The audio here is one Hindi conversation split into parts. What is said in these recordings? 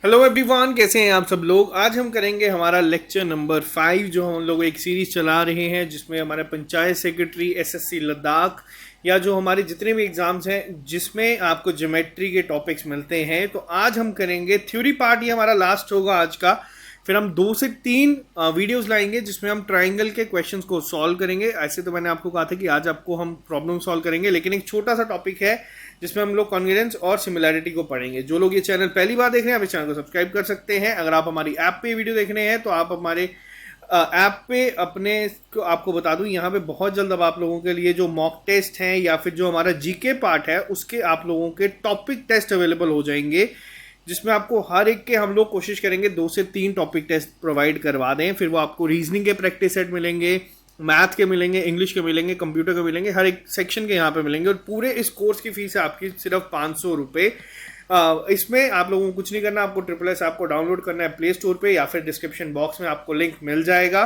हेलो एवरीवन, कैसे हैं आप सब लोग। आज हम करेंगे हमारा लेक्चर नंबर 5, जो हम लोग एक सीरीज चला रहे हैं जिसमें हमारे पंचायत सेक्रेटरी, एसएससी लद्दाख या जो हमारे जितने भी एग्जाम्स हैं जिसमें आपको ज्योमेट्री के टॉपिक्स मिलते हैं। तो आज हम करेंगे थ्योरी पार्ट, ये हमारा लास्ट होगा आज का। फिर हम 2 से 3 वीडियोस लाएंगे जिसमें हम ट्राइंगल के क्वेश्चंस को सॉल्व करेंगे। ऐसे तो मैंने आपको कहा था कि आज आपको हम प्रॉब्लम सॉल्व करेंगे, लेकिन एक छोटा सा टॉपिक है जिसमें हम लोग कॉन्ग्रुएंस और सिमिलैरिटी को पढ़ेंगे। जो लोग ये चैनल पहली बार देख रहे हैं, आप इस चैनल को सब्सक्राइब कर सकते हैं। अगर आप हमारी ऐप पे वीडियो देख रहे हैं तो आप हमारे ऐप पे अपने आपको बता दूं, यहाँ पे बहुत जल्द अब आप लोगों के लिए जो मॉक टेस्ट हैं या फिर जो हमारा जीके पार्ट है उसके आप लोगों के टॉपिक टेस्ट अवेलेबल हो जाएंगे, जिसमें आपको हर एक के हम लोग कोशिश करेंगे 2 से 3 टॉपिक टेस्ट प्रोवाइड करवा दें। फिर वो आपको रीजनिंग के प्रैक्टिस सेट मिलेंगे, मैथ के मिलेंगे, इंग्लिश के मिलेंगे, कंप्यूटर के मिलेंगे, हर एक सेक्शन के यहाँ पे मिलेंगे। और पूरे इस कोर्स की फीस है आपकी सिर्फ 500 रुपये। इसमें आप लोगों को कुछ नहीं करना, आपको SSS आपको डाउनलोड करना है प्ले स्टोर पे या फिर डिस्क्रिप्शन बॉक्स में आपको लिंक मिल जाएगा।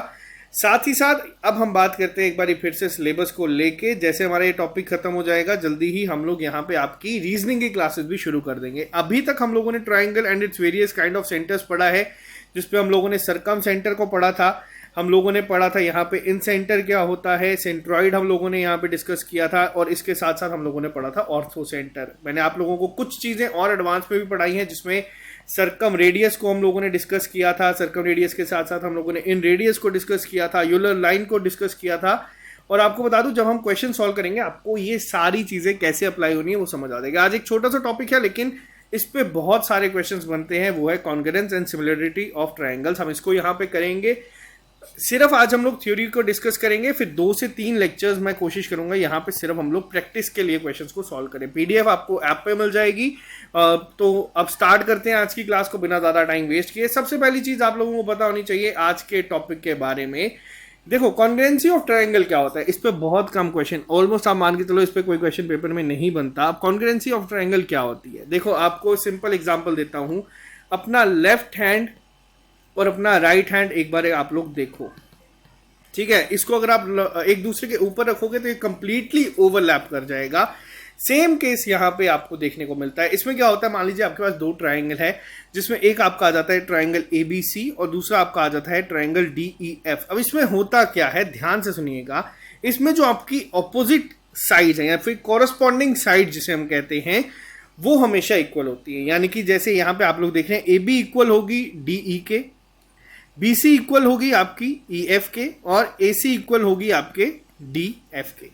साथ ही साथ अब हम बात करते हैं एक बार फिर से सिलेबस को लेके। जैसे हमारा ये टॉपिक खत्म हो जाएगा जल्दी ही हम लोग यहाँ पे आपकी रीजनिंग की क्लासेस भी शुरू कर देंगे। अभी तक हम लोगों ने triangle and its various kind of centres पढ़ा है, जिसपे हम लोगों ने सरकम सेंटर को पढ़ा था, हम लोगों ने पढ़ा था यहाँ पे इन सेंटर क्या होता है, सेंट्रॉइड हम लोगों ने यहाँ पे डिस्कस किया था, और इसके साथ साथ हम लोगों ने पढ़ा था ऑर्थो सेंटर। मैंने आप लोगों को कुछ चीजें और एडवांस में भी पढ़ाई हैं, जिसमें सरकम रेडियस को हम लोगों ने डिस्कस किया था। सरकम रेडियस के साथ साथ हम लोगों ने इन रेडियस को डिस्कस किया था, यूलर लाइन को डिस्कस किया था। और आपको बता दूं, जब हम क्वेश्चन सॉल्व करेंगे आपको ये सारी चीजें कैसे अप्लाई होनी है वो समझ आ जाएगा। आज एक छोटा सा टॉपिक है लेकिन इस पे बहुत सारे क्वेश्चंस बनते हैं, वो है congruence and similarity of triangles. हम इसको यहाँ पे करेंगे। सिर्फ आज हम लोग थ्योरी को डिस्कस करेंगे, फिर 2 से 3 लेक्चर्स मैं कोशिश करूंगा यहाँ पे सिर्फ हम लोग प्रैक्टिस के लिए क्वेश्चंस को सॉल्व करें। पीडीएफ आपको ऐप पे मिल जाएगी। तो अब स्टार्ट करते हैं आज की क्लास को बिना ज्यादा टाइम वेस्ट किए। सबसे पहली चीज आप लोगों को पता होनी चाहिए आज के टॉपिक के बारे में। देखो, कॉन्ग्रुएंसी ऑफ ट्रायंगल क्या होता है, इस पे बहुत कम क्वेश्चन, ऑलमोस्ट आप मान के चलो इस पे कोई क्वेश्चन पेपर में नहीं बनता। अब कॉन्ग्रुएंसी ऑफ ट्रायंगल क्या होती है, देखो आपको सिंपल एग्जांपल देता हूं। अपना लेफ्ट हैंड और अपना राइट हैंड एक बार आप लोग देखो, ठीक है। इसको अगर आप एक दूसरे के ऊपर रखोगे तो ये कंप्लीटली ओवरलैप कर जाएगा। सेम केस यहाँ पे आपको देखने को मिलता है। इसमें क्या होता है, मान लीजिए आपके पास 2 ट्राइंगल है, जिसमें एक आपका आ जाता है ट्राइंगल ABC और दूसरा आपका आ जाता है ट्राइंगल DEF। अब इसमें होता क्या है, ध्यान से सुनिएगा। इसमें जो आपकी ऑपोजिट साइड है या फिर कॉरस्पॉन्डिंग साइड जिसे हम कहते हैं, वो हमेशा इक्वल होती है। यानी कि जैसे यहाँ पे आप लोग देख रहे हैं, AB इक्वल होगी DE के, BC इक्वल होगी आपकी EF के, और AC इक्वल होगी आपके DF के।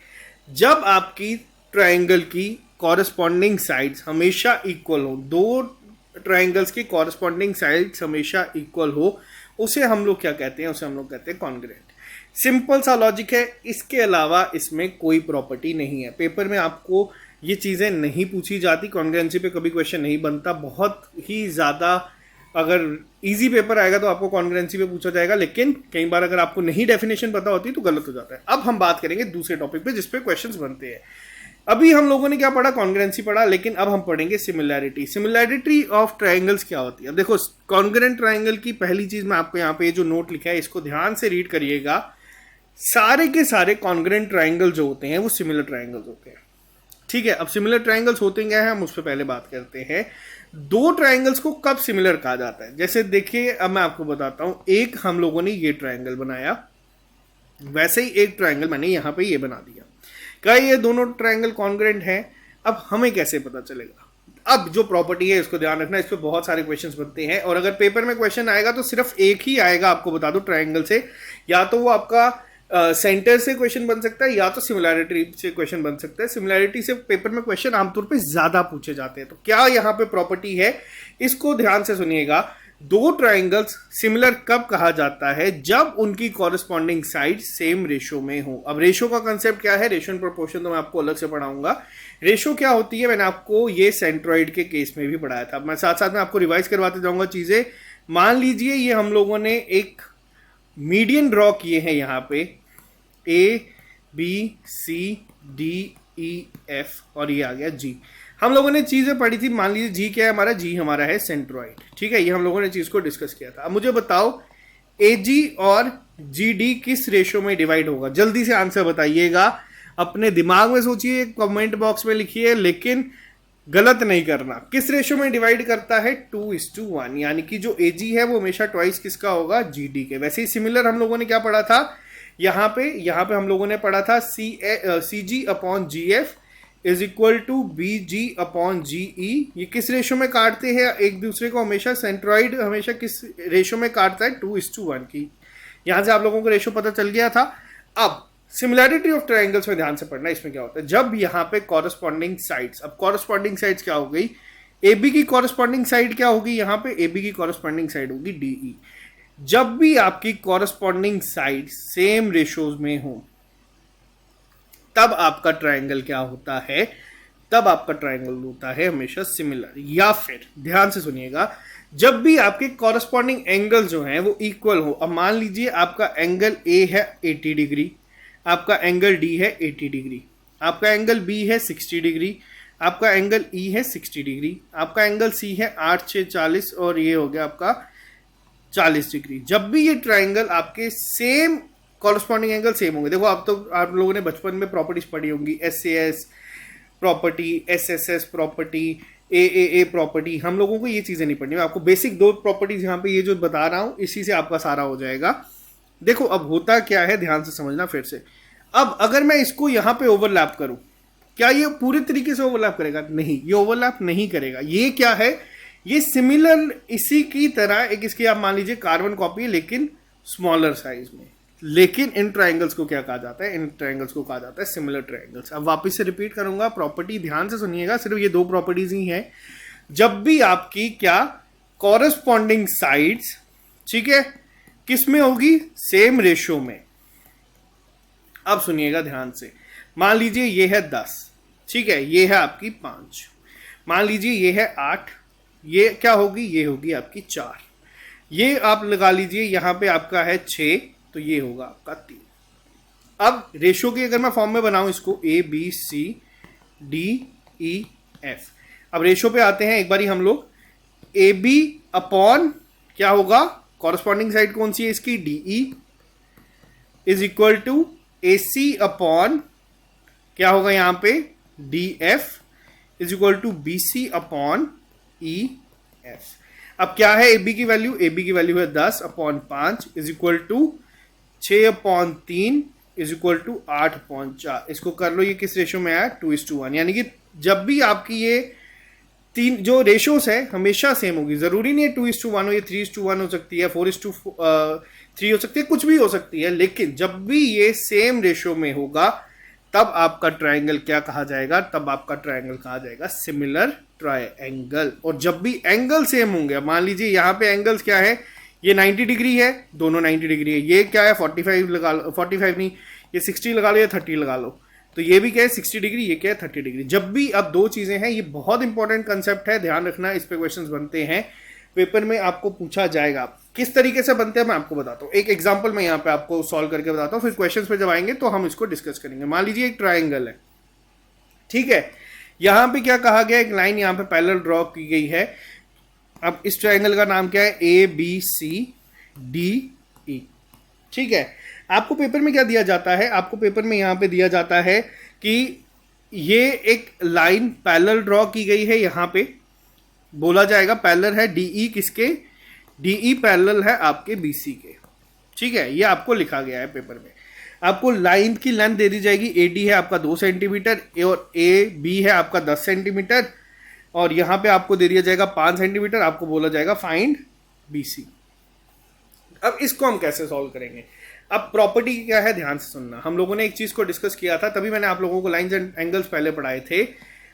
जब आपकी ट्रायंगल की कॉरस्पॉन्डिंग साइड्स हमेशा इक्वल हो, 2 ट्रायंगल्स की कॉरस्पॉन्डिंग साइड्स हमेशा इक्वल हो, उसे हम लोग क्या कहते हैं, उसे हम लोग कहते हैं कॉन्ग्रुएंट। सिंपल सा लॉजिक है, इसके अलावा इसमें कोई प्रॉपर्टी नहीं है। पेपर में आपको ये चीजें नहीं पूछी जाती, कॉन्ग्रुएंसी पे कभी क्वेश्चन नहीं बनता। बहुत ही ज्यादा अगर इजी पेपर आएगा तो आपको कॉन्ग्रुएंसी पे पूछा जाएगा, लेकिन कई बार अगर आपको नहीं डेफिनेशन पता होती तो गलत हो जाता है। अब हम बात करेंगे दूसरे टॉपिक पे जिसपे क्वेश्चंस बनते हैं। अभी हम लोगों ने क्या पढ़ा, कॉन्ग्रुएंसी पढ़ा, लेकिन अब हम पढ़ेंगे सिमिलैरिटी। सिमिलैरिटी ऑफ ट्रायंगल्स क्या होती है। अब देखो, कॉन्ग्रुएंट ट्रायंगल की पहली चीज मैं आपको यहाँ पे जो नोट लिखा है इसको ध्यान से रीड करिएगा। सारे के सारे कॉन्ग्रुएंट ट्रायंगल जो होते हैं वो सिमिलर ट्रायंगल्स होते हैं, ठीक है। अब सिमिलर ट्रायंगल्स होते क्या है, हम उस पर पहले बात करते हैं। 2 ट्रायंगल्स को कब सिमिलर कहा जाता है, जैसे देखिए अब मैं आपको बताता हूं। एक हम लोगों ने ये ट्रायंगल बनाया, वैसे ही एक ट्रायंगल मैंने यहां पे ये बना दिया। क्या ये दोनों ट्रायंगल कॉन्ग्रुएंट हैं? अब हमें कैसे पता चलेगा? अब जो प्रॉपर्टी है इसको ध्यान रखना, इस पर बहुत सारे क्वेश्चंस बनते हैं, और अगर पेपर में क्वेश्चन आएगा तो सिर्फ एक ही आएगा, आपको बता दो, ट्रायंगल से। या तो वो आपका सेंटर से क्वेश्चन बन सकता है, या तो सिमिलैरिटी से क्वेश्चन बन सकता है। सिमिलैरिटी से पेपर में क्वेश्चन आमतौर पे ज्यादा पूछे जाते हैं। तो क्या यहाँ पे प्रॉपर्टी है, इसको ध्यान से सुनिएगा। 2 ट्रायंगल्स सिमिलर कब कहा जाता है, जब उनकी कॉरस्पॉन्डिंग साइड सेम रेशो में हो। अब रेशो का कंसेप्ट क्या है, रेशो एंड प्रोपोर्शन तो मैं आपको अलग से पढ़ाऊंगा। रेशो क्या होती है, मैंने आपको ये सेंट्रॉइड के केस में भी पढ़ाया था। मैं साथ साथ में आपको रिवाइज करवाते जाऊंगा चीजें। मान लीजिए ये हम लोगों ने एक मीडियन ड्रॉ किए हैं यहाँ पे, ABCDEF, और ये आ गया G। हम लोगों ने चीजें पढ़ी थी, मान लीजिए G क्या है हमारा, G हमारा है सेंट्रॉइड, ठीक है। ये हम लोगों ने चीज को डिस्कस किया था। अब मुझे बताओ AG और GD किस रेशो में डिवाइड होगा, जल्दी से आंसर बताइएगा। अपने दिमाग में सोचिए, कमेंट बॉक्स में लिखिए, लेकिन गलत नहीं करना। किस रेशो में डिवाइड करता है? 2:1, यानी कि जो एजी है वो हमेशा ट्वाइस किसका होगा? जीडी के। वैसे ही सिमिलर हम लोगों ने क्या पढ़ा था यहाँ पे हम लोगों ने पढ़ा था CG upon GF is equal to BG upon GE। ये किस रेशो में काटते हैं एक दूसरे को? हमेशा सेंट्रॉइड हमेशा किस रेशो में काटता है? 2:1 की। यहां से आप लोगों को रेशो पता चल गया था। अब सिमिलैरिटी ऑफ ट्रायंगल्स में ध्यान से पढ़ना। इसमें क्या होता है? जब यहाँ पे कॉरस्पॉन्डिंग साइड्स, अब कॉरस्पॉन्डिंग साइड्स क्या हो गई? AB की कॉरस्पॉन्डिंग साइड क्या होगी? यहाँ पे AB की कॉरस्पॉन्डिंग साइड होगी DE। जब भी आपकी कॉरस्पॉन्डिंग साइड सेम रेशोज में हो तब आपका ट्रायंगल क्या होता है? तब आपका ट्रायंगल होता है हमेशा सिमिलर। या फिर ध्यान से सुनिएगा, जब भी आपके कॉरस्पॉन्डिंग एंगल जो हैं वो इक्वल हो। अब मान लीजिए आपका एंगल A है 80 डिग्री, आपका एंगल D है 80 डिग्री, आपका एंगल B है 60 डिग्री, आपका एंगल E है 60 डिग्री, आपका एंगल C है 8 6 40 और ये हो गया आपका 40 डिग्री। जब भी ये ट्राइंगल आपके सेम कॉरस्पॉन्डिंग एंगल सेम होंगे, देखो आप लोगों ने बचपन में प्रॉपर्टीज पढ़ी होंगी, SAS property, SSS property, AAA property. हम लोगों को ये चीजें नहीं पढ़नी, आपको बेसिक दो प्रॉपर्टीज यहाँ पे ये जो बता रहा हूं इसी से आपका सारा हो जाएगा। देखो अब होता क्या है, ध्यान से समझना फिर से। अब अगर मैं इसको यहाँ पे ओवरलैप करूं, क्या ये पूरे तरीके से ओवरलैप करेगा? नहीं, ये ओवरलैप नहीं करेगा। ये क्या है? ये सिमिलर इसी की तरह एक इसकी आप मान लीजिए कार्बन कॉपी है लेकिन स्मॉलर साइज में। लेकिन इन ट्रायंगल्स को क्या कहा जाता है? इन ट्रायंगल्स को कहा जाता है सिमिलर ट्रायंगल्स। अब वापस से रिपीट करूंगा, प्रॉपर्टी ध्यान से सुनिएगा, सिर्फ ये दो प्रॉपर्टीज ही हैं। जब भी आपकी क्या कॉरस्पॉन्डिंग साइड्स, ठीक है, किस में होगी? सेम रेशियो में। अब सुनिएगा ध्यान से, मान लीजिए ये है 10, ठीक है, ये है आपकी 5, मान लीजिए ये है 8, ये क्या होगी? ये होगी आपकी 4, ये आप लगा लीजिए यहां पे आपका है 6, तो ये होगा आपका 3। अब रेशो की अगर मैं फॉर्म में बनाऊं इसको ABCDEF। अब रेशो पे आते हैं एक बारी हम लोग। AB अपॉन क्या होगा? कॉरस्पॉन्डिंग साइड कौन सी है इसकी? DE is equal to AC upon क्या होगा यहां पे? DF is equal to BC upon EF। अब क्या है AB की वैल्यू? AB की वैल्यू है 10 upon 5 is equal to 6 upon 3 is equal to 8 upon 4। इसको कर लो, ये किस रेशो में आया? 2:1। यानी कि जब भी आपकी ये तीन जो रेशोस है हमेशा सेम होगी। जरूरी नहीं है 2:1 हो, ये 3:1 हो सकती है, 4:3 हो सकती है, कुछ भी हो सकती है। लेकिन जब भी ये सेम रेशो में होगा तब आपका ट्रायंगल क्या कहा जाएगा? तब आपका ट्रायंगल कहा जाएगा सिमिलर ट्रायंगल। और जब भी एंगल सेम होंगे, मान लीजिए यहाँ पे एंगल्स क्या है? ये 90 डिग्री है, दोनों 90 डिग्री है। ये क्या है? 45 लगा लो, 45 नहीं, ये 60 लगा लो या 30 लगा लो। तो ये भी क्या है? 60 डिग्री, ये क्या है? 30 डिग्री। जब भी अब दो चीजें हैं, ये बहुत इंपॉर्टेंट कंसेप्ट है, ध्यान रखना। इस पे क्वेश्चंस बनते हैं, पेपर में आपको पूछा जाएगा। किस तरीके से बनते हैं मैं आपको बताता हूँ। एक एग्जांपल मैं यहाँ पे आपको सॉल्व करके बताता हूँ, फिर क्वेश्चंस पे जब आएंगे तो हम इसको डिस्कस करेंगे। मान लीजिए एक ट्राइंगल है, ठीक है, यहाँ पे क्या कहा गया? एक लाइन यहाँ पे पैरेलल ड्रॉ की गई है। अब इस ट्राइंगल का नाम क्या है? ABCDE, ठीक है। आपको पेपर में क्या दिया जाता है? आपको पेपर में यहाँ पे दिया जाता है कि ये एक लाइन पैरेलल ड्रॉ की गई है। यहाँ पे बोला जाएगा पैरेलल है DE किसके? DE पैरेलल है आपके BC के, ठीक है। ये आपको लिखा गया है पेपर में। आपको लाइन की लेंथ दे दी जाएगी, AD है आपका 2 सेंटीमीटर और AB है आपका 10 सेंटीमीटर और यहाँ पे आपको दे दिया जाएगा 5 सेंटीमीटर। आपको बोला जाएगा फाइंड BC। अब इसको हम कैसे सॉल्व करेंगे? अब प्रॉपर्टी क्या है, ध्यान से सुनना। हम लोगों ने एक चीज को डिस्कस किया था, तभी मैंने आप लोगों को लाइंस एंड एंगल्स पहले पढ़ाए थे।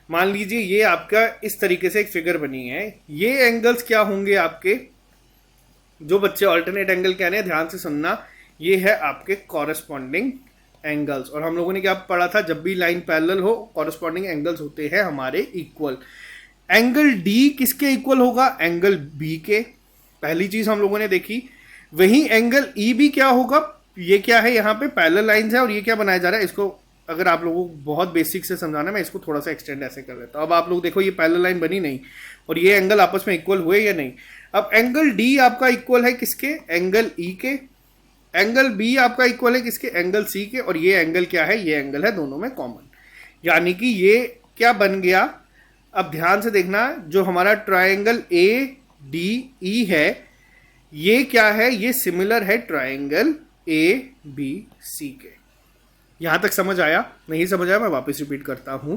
मान लीजिए ये आपका इस तरीके से एक फिगर बनी है। ये एंगल्स क्या होंगे आपके? जो बच्चे ऑल्टरनेट एंगल कह रहे हैं ध्यान से सुनना, ये है आपके कॉरेस्पॉन्डिंग एंगल्स। और हम लोगों ने क्या पढ़ा था? जब भी लाइन पैरेलल हो कॉरेस्पॉन्डिंग एंगल्स होते हैं हमारे इक्वल। एंगल D किसके इक्वल होगा? एंगल B के। पहली चीज हम लोगों ने देखी। वही एंगल EB क्या होगा? ये क्या है? यहाँ पे पैरेलल लाइंस है और ये क्या बनाया जा रहा है? इसको अगर आप लोगों को बहुत बेसिक से समझाना, मैं इसको थोड़ा सा एक्सटेंड ऐसे कर लेता हूँ। अब आप लोग देखो, ये पैरेलल लाइन बनी नहीं और ये एंगल आपस में इक्वल हुए या नहीं? अब एंगल D आपका इक्वल है किसके? एंगल E के। एंगल B आपका इक्वल है किसके? एंगल C के। और ये एंगल क्या है? ये एंगल है दोनों में कॉमन। यानी कि ये क्या बन गया? अब ध्यान से देखना, जो हमारा ट्रायंगल ए डी ई है ये क्या है, ये सिमिलर है ट्रायंगल ए बी सी के। यहां तक समझ आया? नहीं समझ आया मैं वापस रिपीट करता हूं।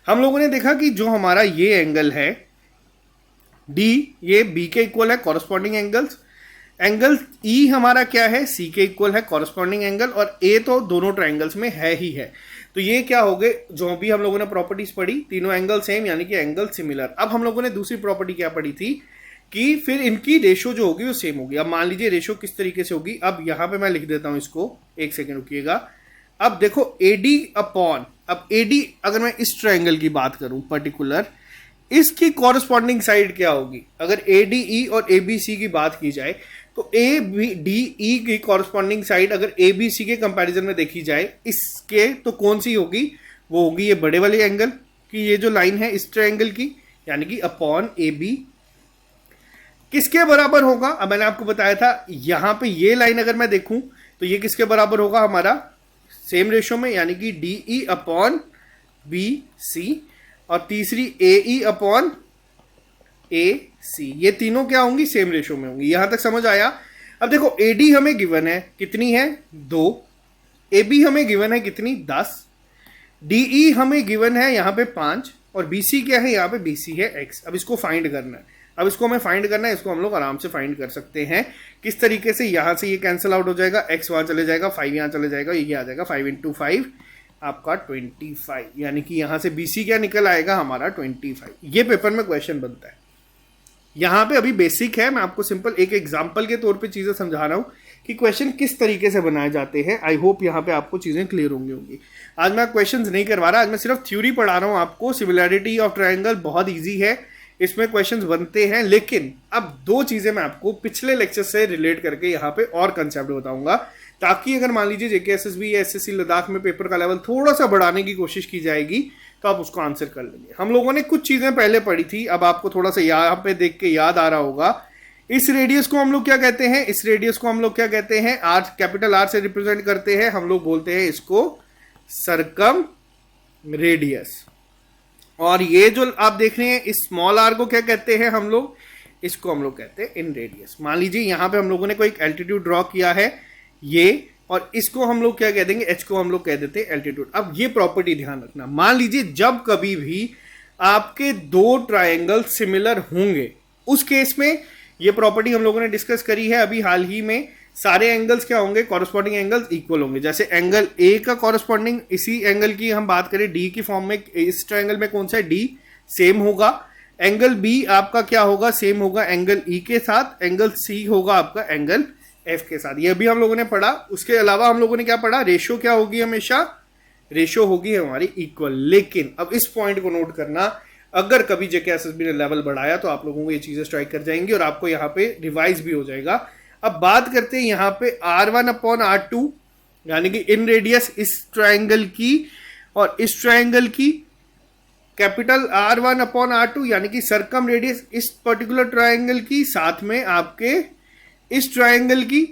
हम लोगों ने देखा कि जो हमारा ये एंगल है डी, ये बी के इक्वल है कॉरस्पॉन्डिंग एंगल्स। एंगल ई हमारा क्या है, सी के इक्वल है कॉरस्पॉन्डिंग एंगल, और ए तो दोनों ट्रायंगल्स में है ही है। तो ये क्या हो गए, जो भी हम लोगों ने प्रॉपर्टीज पढ़ी, तीनों एंगल सेम यानी कि एंगल सिमिलर। अब हम लोगों ने दूसरी प्रॉपर्टी क्या पढ़ी थी कि फिर इनकी रेशो जो होगी वो सेम होगी। अब मान लीजिए रेशो किस तरीके से होगी, अब यहां पे मैं लिख देता हूं इसको, एक सेकेंड रुकिएगा। अब देखो एडी अपॉन, अब एडी अगर मैं इस ट्रायंगल की बात करूं पर्टिकुलर, इसकी कॉरस्पॉन्डिंग साइड क्या होगी। अगर एडीई और एबीसी की बात की जाए तो ए बी डी ई की कॉरस्पॉन्डिंग साइड अगर एबीसी के कंपैरिजन में देखी जाए इसके, तो कौन सी होगी, वो होगी ये बड़े वाले एंगल की, ये जो लाइन है इस ट्रायंगल की, यानी कि अपॉन ए बी। किसके बराबर होगा, अब मैंने आपको बताया था यहां पे ये लाइन अगर मैं देखूं तो ये किसके बराबर होगा, हमारा सेम रेशो में, यानी कि डीई अपॉन बी सी, और तीसरी ए ई अपॉन ए सी। ये तीनों क्या होंगी, सेम रेशो में होंगी। यहां तक समझ आया? अब देखो एडी हमें गिवन है कितनी है, 2। ए बी हमें गिवन है कितनी, 10। डीई हमें गिवन है यहां पे 5, और बीसी क्या है, यहां पे बीसी है x। अब इसको फाइंड करना है, अब इसको हमें फाइंड करना है, इसको हम लोग आराम से फाइंड कर सकते हैं। किस तरीके से, यहां से ये कैंसिल आउट हो जाएगा, x वहां चले जाएगा, 5 यहां चले जाएगा, ये आ जाएगा 5 इंटू 5 आपका 25, यानी कि यहां से बीसी क्या निकल आएगा हमारा 25। ये पेपर में क्वेश्चन बनता है। यहां पे अभी बेसिक है, मैं आपको सिंपल एक एग्जांपल के तौर पे चीजें समझा रहा हूं कि क्वेश्चन किस तरीके से बनाए जाते हैं। आई होप यहां पे आपको चीजें क्लियर होंगी। आज मैं क्वेश्चंस नहीं करवा रहा, आज मैं सिर्फ थ्योरी पढ़ा रहा हूं आपको। सिमिलैरिटी ऑफ ट्रायंगल बहुत ईजी है, इसमें क्वेश्चंस बनते हैं, लेकिन अब दो चीजें मैं आपको पिछले लेक्चर से रिलेट करके यहाँ पे और कंसेप्ट बताऊंगा, ताकि अगर मान लीजिए जेकेएसएसबी या एसएससी लद्दाख में पेपर का लेवल थोड़ा सा बढ़ाने की कोशिश की जाएगी तो आप उसको आंसर कर लेंगे। हम लोगों ने कुछ चीजें पहले पढ़ी थी, अब आपको थोड़ा सा यहाँ पे देख के याद आ रहा होगा। इस रेडियस को हम लोग क्या कहते हैं, इस रेडियस को हम लोग क्या कहते हैं, आर, कैपिटल आर से रिप्रेजेंट करते हैं, हम लोग बोलते हैं इसको सरकम रेडियस। और ये जो आप देख रहे हैं इस स्मॉल आर को क्या कहते हैं हम लोग, इसको हम लोग कहते हैं इन रेडियस। मान लीजिए यहां पे हम लोगों ने कोई एल्टीट्यूड ड्रॉ किया है ये, और इसको हम लोग क्या कह देंगे, एच को हम लोग कह देते हैं एल्टीट्यूड। अब ये प्रॉपर्टी ध्यान रखना, मान लीजिए जब कभी भी आपके दो ट्रायंगल सिमिलर होंगे, उस केस में ये प्रॉपर्टी हम लोगों ने डिस्कस करी है अभी हाल ही में, सारे एंगल्स क्या होंगे, कॉरस्पॉन्डिंग एंगल्स इक्वल होंगे। जैसे एंगल ए का कॉरस्पॉन्डिंग, इसी एंगल की हम बात करें डी की फॉर्म में, इस ट्रायंगल में कौन सा है, डी, सेम होगा। एंगल बी आपका क्या होगा, सेम होगा एंगल ई के साथ। एंगल सी होगा आपका एंगल एफ के साथ। ये भी हम लोगों ने पढ़ा। उसके अलावा हम लोगों ने क्या पढ़ा, रेशो क्या होगी, हमेशा रेशो होगी हमारी इक्वल। लेकिन अब इस पॉइंट को नोट करना, अगर कभी जेकेएसएसबी ने लेवल बढ़ाया तो आप लोगों को ये चीजें स्ट्राइक कर जाएंगी और आपको यहाँ पे रिवाइज भी हो जाएगा। अब बात करते हैं यहाँ पे R1 अपॉन R2, यानी कि इन रेडियस इस ट्रायंगल की और इस ट्रायंगल की, कैपिटल R1 अपॉन R2 यानी कि सरकम रेडियस इस पर्टिकुलर ट्रायंगल की, साथ में आपके इस ट्रायंगल की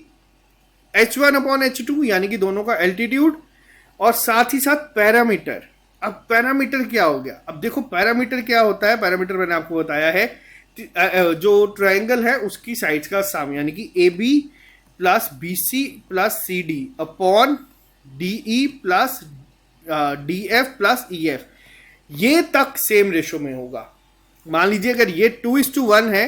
H1 अपॉन H2 यानी कि दोनों का एल्टीट्यूड, और साथ ही साथ पैरामीटर। अब पैरामीटर क्या हो गया, अब देखो पैरामीटर क्या होता है, पैरामीटर मैंने आपको बताया है जो ट्रायंगल है उसकी साइड्स का सम, यानी कि A B plus B C plus C D upon D E plus D F plus E F, ये तक सेम रेशो में होगा। मान लीजिए अगर ये 2:1 है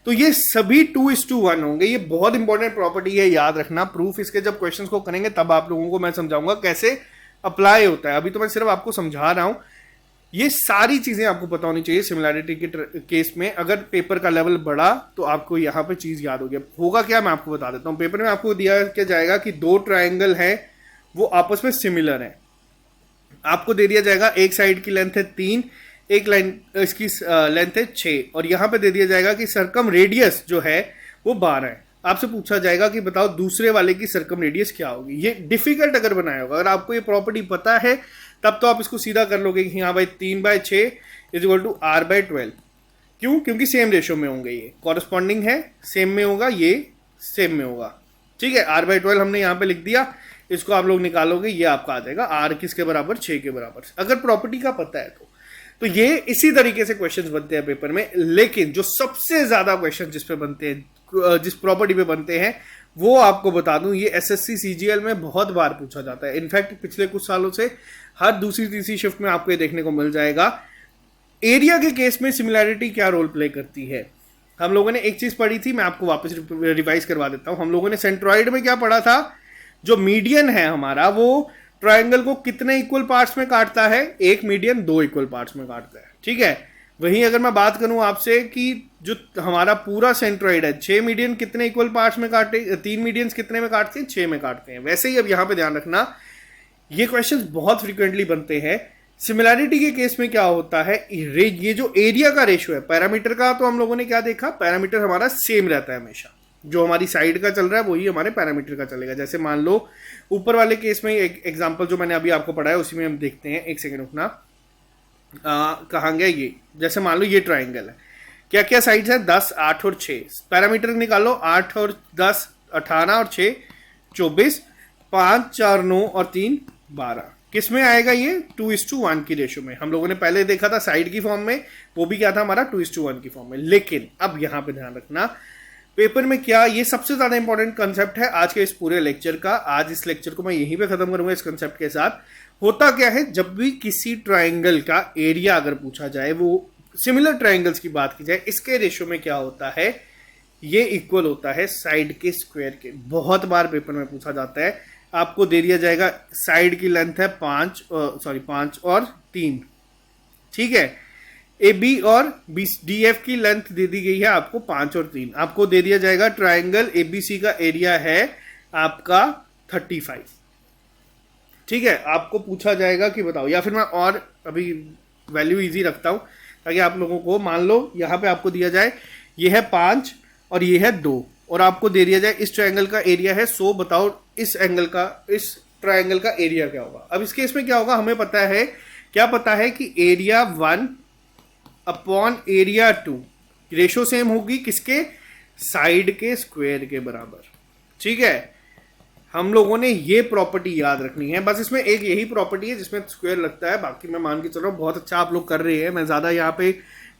तो ये सभी 2:1 होंगे। ये बहुत इंपॉर्टेंट प्रॉपर्टी है, याद रखना। प्रूफ इसके जब क्वेश्चंस को करेंगे तब आप लोगों को मैं समझाऊंगा कैसे अप्लाई होता है, अभी तो मैं सिर्फ आपको समझा रहा हूं। ये सारी चीजें आपको पता होनी चाहिए सिमिलैरिटी के केस में। अगर पेपर का लेवल बढ़ा तो आपको यहाँ पे चीज याद होगा क्या, मैं आपको बता देता हूँ। पेपर में आपको दिया क्या जाएगा कि दो ट्रायंगल है वो आपस में सिमिलर है। आपको दे दिया जाएगा एक साइड की लेंथ है 3, एक लाइन इसकी लेंथ है 6, और यहाँ पे दे दिया जाएगा कि सरकम रेडियस जो है वो 12 है। आपसे पूछा जाएगा कि बताओ दूसरे वाले की सरकम रेडियस क्या होगी। ये डिफिकल्ट अगर बनाया होगा, अगर आपको ये प्रॉपर्टी पता है तब तो आप इसको सीधा कर लोगे कि हाँ भाई 3/6 = R/12। क्यों, क्योंकि सेम रेशो में होंगे, ये कॉरस्पॉन्डिंग है, सेम में होगा, ये सेम में होगा। ठीक है, R/12 हमने यहाँ पे लिख दिया, इसको आप लोग निकालोगे, ये आपका आ जाएगा R किसके बराबर, 6 के बराबर, अगर प्रॉपर्टी का पता है तो। तो ये इसी तरीके से क्वेश्चंस बनते हैं पेपर में। लेकिन जो सबसे ज्यादा क्वेश्चन जिस पे बनते हैं, जिस प्रॉपर्टी पे बनते हैं, वो आपको बता दूं, ये एसएससी सीजीएल में बहुत बार पूछा जाता है। इनफैक्ट पिछले कुछ सालों से हर दूसरी तीसरी शिफ्ट में आपको ये देखने को मिल जाएगा। एरिया के केस में सिमिलैरिटी क्या रोल प्ले करती है? हम लोगों ने एक चीज पढ़ी थी, मैं आपको वापस रिवाइज करवा देता हूं। हम लोगों ने सेंट्रॉइड में क्या पढ़ा था? जो मीडियन है हमारा, वो ट्रायंगल को कितने इक्वल पार्ट्स में काटता है? एक मीडियन 2 इक्वल पार्ट्स में काटता है, ठीक है। वहीं अगर मैं बात करूं आपसे कि जो हमारा पूरा सेंट्रॉइड है, 6 मीडियन कितने इक्वल पार्ट्स में काटे, 3 मीडियंस कितने में काटते हैं? 6 में काटते हैं। वैसे ही अब यहां पे ध्यान रखना, ये क्वेश्चंस बहुत फ्रिक्वेंटली बनते हैं। सिमिलैरिटी के केस में क्या होता है, ये जो एरिया का रेशियो है, पैरामीटर का, तो हम लोगों ने क्या देखा, पैरामीटर हमारा सेम रहता है हमेशा। जो हमारी साइड का चल रहा है वही हमारे पैरामीटर का चलेगा। जैसे मान लो ऊपर वाले केस में एक एग्जांपल जो मैंने अभी आपको पढ़ाया, उसी में हम देखते हैं। एक सेकंड रुकना, कहाँ गया ये? जैसे मान लो ये ट्राइंगल है, क्या क्या साइड्स है? 10, 8 और 6। पैरामीटर निकालो, 8 और 10 18 और 6 24, 5 4 9 और 3 12। किस में आएगा ये? 2:1 की रेशो में। हम लोगों ने पहले देखा था साइड की फॉर्म में, वो भी क्या था हमारा 2:1 की फॉर्म में। लेकिन अब यहां पे ध्यान रखना, पेपर में क्या, ये सबसे ज्यादा इंपॉर्टेंट कंसेप्ट है आज के इस पूरे लेक्चर का। आज इस लेक्चर को मैं यहीं पे खत्म करूंगा इस कंसेप्ट के साथ। होता क्या है, जब भी किसी ट्राइंगल का एरिया अगर पूछा जाए, वो सिमिलर ट्राइंगल्स की बात की जाए, इसके रेशो में क्या होता है, ये इक्वल होता है साइड के स्क्वायर के। बहुत बार पेपर में पूछा जाता है। आपको दे दिया जाएगा साइड की लेंथ है 5 और 3, ठीक है। ए बी और डी एफ की लेंथ दे दी गई है आपको 5 और 3। आपको दे दिया जाएगा ट्राइंगल एबीसी का एरिया है आपका 35, ठीक है। आपको पूछा जाएगा कि बताओ, या फिर मैं और अभी वैल्यू इजी रखता हूं ताकि आप लोगों को, मान लो यहां पे आपको दिया जाए ये है 5 और ये है 2, और आपको दे दिया जाए इस ट्राइंगल का एरिया है 100, बताओ इस एंगल का, इस ट्राइंगल का एरिया क्या होगा। अब इस केस में क्या होगा, हमें पता है, क्या पता है कि area 1 upon area 2 ratio same होगी किसके? साइड के स्क्वायर के बराबर, ठीक है। हम लोगों ने ये प्रॉपर्टी याद रखनी है। बस इसमें एक यही प्रॉपर्टी है जिसमें स्क्वायर लगता है, बाकी मैं मान के चल रहा हूँ बहुत अच्छा आप लोग कर रहे हैं। मैं ज्यादा यहाँ पे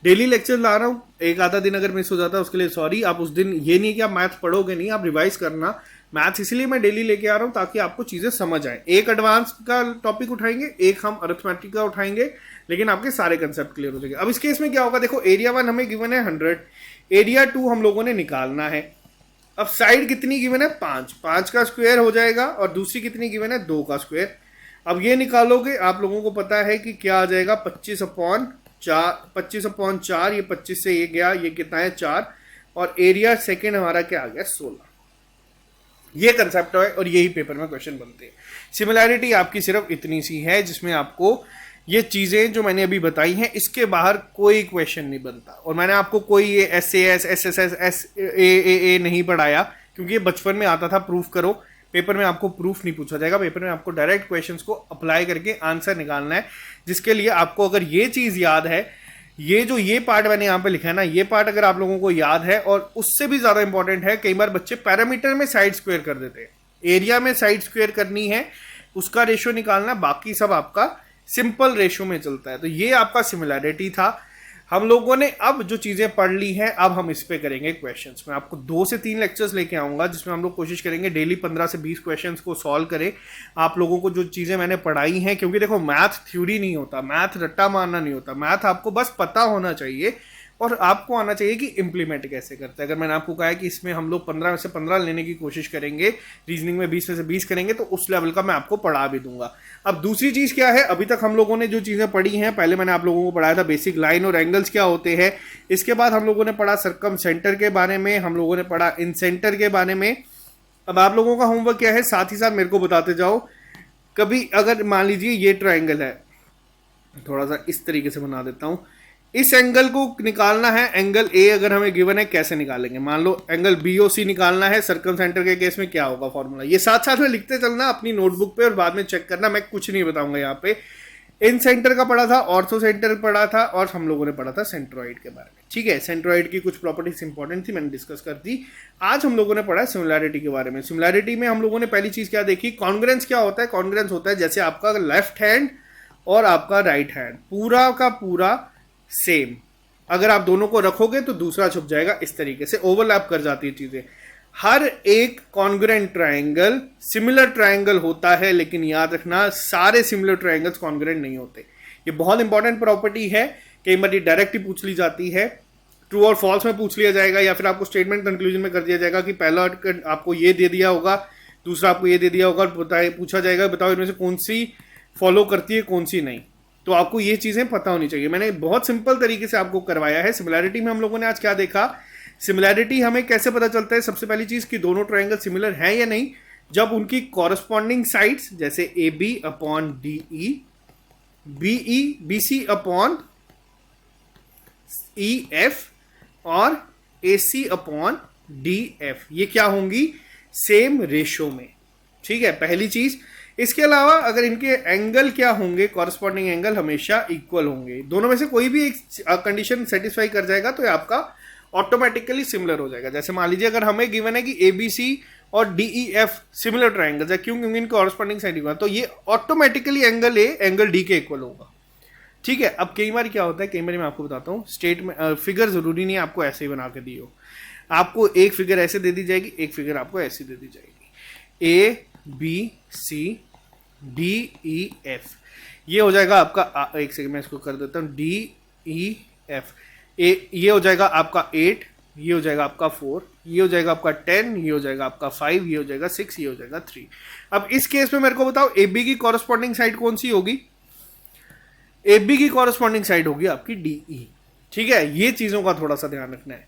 डेली लेक्चर ला रहा हूँ, एक आधा दिन अगर मिस हो जाता है उसके लिए सॉरी। आप उस दिन ये नहीं कि आप मैथ पढ़ोगे नहीं, आप रिवाइज करना। मैथ्स इसलिए मैं डेली लेके आ रहा हूँ ताकि आपको चीजें समझ आए। एक एडवांस का टॉपिक उठाएंगे, एक हम अरिथमेटिक का उठाएंगे, लेकिन आपके सारे कंसेप्ट क्लियर हो जाएंगे। अब इस केस में क्या होगा, देखो एरिया 1 हमें गिवन है 100, एरिया 2 हम लोगों ने निकालना है। अब साइड कितनी गिवन है? 5 का स्क्वायर हो जाएगा, और दूसरी कितनी गिवन है? 2 का स्क्वायर। अब ये निकालोगे, आप लोगों को पता है कि क्या आ जाएगा, 25/4, ये 25 से ये गया, ये कितना है 4, और एरिया सेकेंड हमारा क्या आ गया 16। ये कंसेप्ट है और यही पेपर में क्वेश्चन बनते हैं। सिमिलैरिटी आपकी सिर्फ इतनी सी है जिसमें आपको ये चीजें जो मैंने अभी बताई हैं, इसके बाहर कोई क्वेश्चन नहीं बनता। और मैंने आपको कोई ये SAS, SSS, SAA नहीं पढ़ाया, क्योंकि ये बचपन में आता था प्रूफ करो। पेपर में आपको प्रूफ नहीं पूछा जाएगा, पेपर में आपको डायरेक्ट क्वेश्चंस को अप्लाई करके आंसर निकालना है। जिसके लिए आपको अगर ये चीज याद है, ये पार्ट मैंने यहाँ पे लिखा है ना, ये पार्ट अगर आप लोगों को याद है, और उससे भी ज्यादा इंपॉर्टेंट है, कई बार बच्चे पैरामीटर में साइड स्क्वायर कर देते हैं। एरिया में साइड स्क्वायर करनी है, उसका रेशियो निकालना, बाकी सब आपका सिंपल रेशियो में चलता है। तो ये आपका सिमिलैरिटी था। हम लोगों ने अब जो चीजें पढ़ ली हैं, अब हम इस पे करेंगे क्वेश्चंस। मैं आपको 2 से 3 लेक्चर्स लेके आऊंगा जिसमें हम लोग कोशिश करेंगे डेली 15 से 20 क्वेश्चंस को सॉल्व करें। आप लोगों को जो चीजें मैंने पढ़ाई हैं, क्योंकि देखो मैथ थ्योरी नहीं होता, मैथ रट्टा मारना नहीं होता, मैथ आपको बस पता होना चाहिए और आपको आना चाहिए कि इंप्लीमेंट कैसे करते हैं। अगर मैंने आपको कहा है कि इसमें हम लोग 15 में से 15 लेने की कोशिश करेंगे, रीजनिंग में 20 में से 20 करेंगे, तो उस लेवल का मैं आपको पढ़ा भी दूंगा। अब दूसरी चीज क्या है, अभी तक हम लोगों ने जो चीजें पढ़ी हैं, पहले मैंने आप लोगों को पढ़ाया था बेसिक लाइन और एंगल्स क्या होते हैं। इसके बाद हम लोगों ने पढ़ा सर्कम सेंटर के बारे में, हम लोगों ने पढ़ा इन सेंटर के बारे में। अब आप लोगों का होमवर्क क्या है, साथ ही साथ मेरे को बताते जाओ। कभी अगर मान लीजिए ये ट्राइंगल है, थोड़ा सा इस तरीके से बना देता हूं, इस एंगल को निकालना है। एंगल ए अगर हमें गिवन है, कैसे निकालेंगे? मान लो एंगल BOC निकालना है, सर्कम सेंटर के केस में क्या होगा फॉर्मूला, ये साथ साथ में लिखते चलना अपनी नोटबुक पे और बाद में चेक करना। मैं कुछ नहीं बताऊंगा यहाँ पे। इन सेंटर का पढ़ा था, ऑर्थो सेंटर पढ़ा था, और हम लोगों ने पढ़ा था सेंट्रॉइड के बारे में, ठीक है। सेंट्रॉइड की कुछ प्रॉपर्टीज इंपॉर्टेंट थी, मैंने डिस्कस कर दी। आज हम लोगों ने पढ़ा सिमिलैरिटी के बारे में। सिमिलैरिटी में हम लोगों ने पहली चीज क्या देखी, कॉन्ग्रेंस क्या होता है। कॉन्ग्रेंस होता है जैसे आपका लेफ्ट हैंड और आपका राइट हैंड, पूरा का पूरा सेम। अगर आप दोनों को रखोगे तो दूसरा छुप जाएगा, इस तरीके से ओवरलैप कर जाती है चीजें। हर एक कॉन्ग्रुएंट ट्रायंगल सिमिलर ट्रायंगल होता है, लेकिन याद रखना सारे सिमिलर ट्रायंगल्स कॉन्ग्रुएंट नहीं होते। ये बहुत इंपॉर्टेंट प्रॉपर्टी है, कई बार ये डायरेक्ट ही पूछ ली जाती है, ट्रू और फॉल्स में पूछ लिया जाएगा, या फिर आपको स्टेटमेंट कंक्लूजन में कर दिया जाएगा कि पहला आपको ये दे दिया होगा, दूसरा आपको ये दे दिया होगा, पूछा जाएगा बताओ इनमें से कौन सी फॉलो करती है कौन सी नहीं। तो आपको ये चीजें पता होनी चाहिए। मैंने बहुत सिंपल तरीके से आपको करवाया है। सिमिलैरिटी में हम लोगों ने आज क्या देखा, सिमिलैरिटी हमें कैसे पता चलता है, सबसे पहली चीज कि दोनों ट्रायंगल सिमिलर हैं या नहीं, जब उनकी कॉरस्पॉन्डिंग साइड्स जैसे A B upon D E, B C upon E F और A C upon D F, ये क्या होंगी, सेम रेशो में। ठीक है, पहली चीज। इसके अलावा अगर इनके एंगल क्या होंगे, कॉरस्पॉन्डिंग एंगल हमेशा इक्वल होंगे। दोनों में से कोई भी एक कंडीशन सेटिस्फाई कर जाएगा तो ये आपका ऑटोमेटिकली सिमिलर हो जाएगा। जैसे मान लीजिए अगर हमें गिवन है कि ए बी सी और D E F similar triangles है, क्यों, क्योंकि इनके कॉरस्पॉन्डिंग साइड इक्वल, तो ये automatically angle A angle D के इक्वल होगा। ठीक है, अब कई बार क्या होता है, कई बार मैं आपको बताता हूँ, स्टेट में फिगर जरूरी नहीं है आपको ऐसे ही बना के दी हो, आपको एक फिगर ऐसे दे दी जाएगी, एक फिगर आपको ऐसी दे दी जाएगी, A B C D E F, ये हो जाएगा आपका, एक सेकंड में इसको कर देता हूँ, डी ई एफ, ये हो जाएगा आपका 8, ये हो जाएगा आपका 4, ये हो जाएगा आपका 10, ये हो जाएगा आपका 5, ये हो जाएगा 6, ये हो जाएगा 3। अब इस केस में मेरे को बताओ ए बी की कॉरस्पॉन्डिंग साइड कौन सी होगी, ए बी की कॉरस्पॉन्डिंग साइड होगी आपकी डी ई। ठीक है, ये चीजों का थोड़ा सा ध्यान रखना है।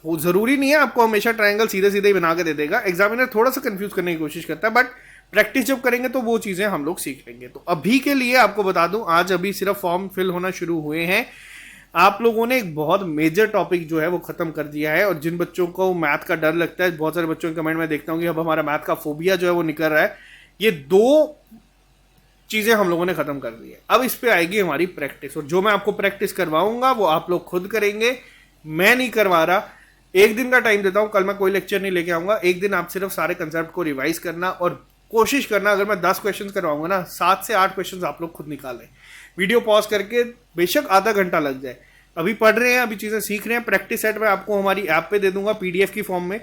वो जरूरी नहीं है आपको हमेशा ट्रायंगल सीधे सीधे ही बना के दे देगा, एग्जामिनर थोड़ा सा कंफ्यूज करने की कोशिश करता है, बट प्रैक्टिस जब करेंगे तो वो चीजें हम लोग सीख लेंगे। तो अभी के लिए आपको बता दूं, आज अभी सिर्फ फॉर्म फिल होना शुरू हुए हैं। आप लोगों ने एक बहुत मेजर टॉपिक जो है वो खत्म कर दिया है, और जिन बच्चों को मैथ का डर लगता है, बहुत सारे बच्चों के कमेंट में देखता हूँ कि अब हमारा मैथ का फोबिया जो है वो निकल रहा है, ये 2 चीजें हम लोगों ने खत्म कर दी है। अब इस पे आएगी हमारी प्रैक्टिस, और जो मैं आपको प्रैक्टिस करवाऊंगा वो आप लोग खुद करेंगे, मैं नहीं करवा रहा। एक दिन का टाइम देता हूं, कल मैं कोई लेक्चर नहीं लेके आऊंगा, एक दिन आप सिर्फ सारे कंसेप्ट को रिवाइज करना, और कोशिश करना अगर मैं 10 क्वेश्चंस करवाऊंगा ना, 7 से 8 क्वेश्चंस आप लोग खुद निकालें, वीडियो पॉज करके, बेशक आधा घंटा लग जाए। अभी पढ़ रहे हैं, अभी चीजें सीख रहे हैं, प्रैक्टिस सेट मैं आपको हमारी ऐप पे दे दूंगा पीडीएफ की फॉर्म में,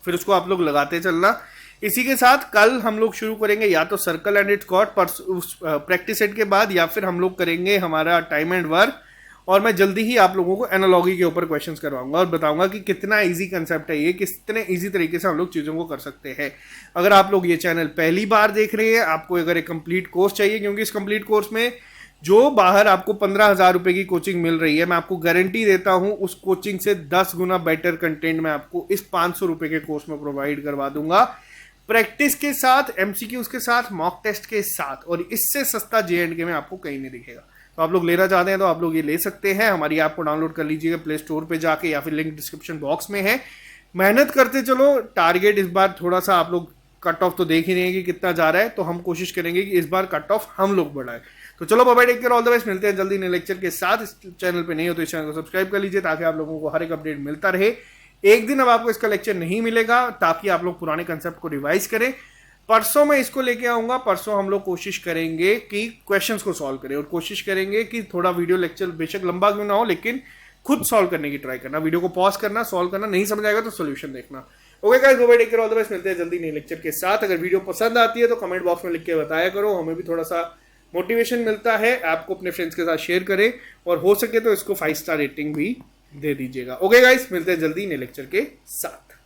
फिर उसको आप लोग लगाते चलना। इसी के साथ कल हम लोग शुरू करेंगे या तो सर्कल एंड इट्स कॉर्ड पर उस प्रैक्टिस सेट के बाद, या फिर हम लोग करेंगे हमारा टाइम एंड वर्क, और मैं जल्दी ही आप लोगों को एनालॉजी के ऊपर क्वेश्चंस करवाऊंगा और बताऊंगा कि कितना इजी कंसेप्ट है ये, कितने इजी तरीके से हम लोग चीज़ों को कर सकते हैं। अगर आप लोग ये चैनल पहली बार देख रहे हैं, आपको अगर एक कंप्लीट कोर्स चाहिए, क्योंकि इस कंप्लीट कोर्स में जो बाहर आपको 15,000 रुपए की कोचिंग मिल रही है, मैं आपको गारंटी देता हूं उस कोचिंग से 10 गुना बेटर कंटेंट मैं आपको इस 500 रुपए के कोर्स में प्रोवाइड करवा दूंगा, प्रैक्टिस के साथ, एमसीक्यूज के साथ, मॉक टेस्ट के साथ, और इससे सस्ता J&K में आपको कहीं नहीं दिखेगा। तो आप लोग लेना चाहते हैं तो आप लोग ये ले सकते हैं, हमारी ऐप को डाउनलोड कर लीजिएगा प्ले स्टोर पे जाके, या फिर लिंक डिस्क्रिप्शन बॉक्स में है। मेहनत करते चलो, टारगेट इस बार थोड़ा सा आप लोग कट ऑफ तो देख ही रहे हैं कि कितना जा रहा है, तो हम कोशिश करेंगे कि इस बार कट ऑफ हम लोग बढ़ाएं। तो चलो bye bye, take care, all the best, मिलते हैं जल्दी नए लेक्चर के साथ। इस चैनल पे नहीं हो तो इस चैनल को सब्सक्राइब कर लीजिए ताकि आप लोगों को हर एक अपडेट मिलता रहे। एक दिन अब आपको इसका लेक्चर नहीं मिलेगा ताकि आप लोग पुराने कंसेप्ट को रिवाइज करें। परसों मैं इसको लेके आऊंगा, परसों हम लोग कोशिश करेंगे कि क्वेश्चंस को सॉल्व करें, और कोशिश करेंगे कि थोड़ा वीडियो लेक्चर बेशक लंबा क्यों ना हो, लेकिन खुद सॉल्व करने की ट्राई करना, वीडियो को पॉज करना, सॉल्व करना, नहीं समझ आएगा तो सोल्यूशन देखना। Okay guys, bye take care, all the best, मिलते हैं जल्दी नए लेक्चर के साथ। अगर वीडियो पसंद आती है तो कमेंट बॉक्स में लिख के बताया करो, हमें भी थोड़ा सा मोटिवेशन मिलता है। ऐप को अपने फ्रेंड्स के साथ शेयर करें, और हो सके तो इसको 5 स्टार रेटिंग भी दे दीजिएगा। ओके गाइस, मिलते हैं जल्दी नए लेक्चर के साथ।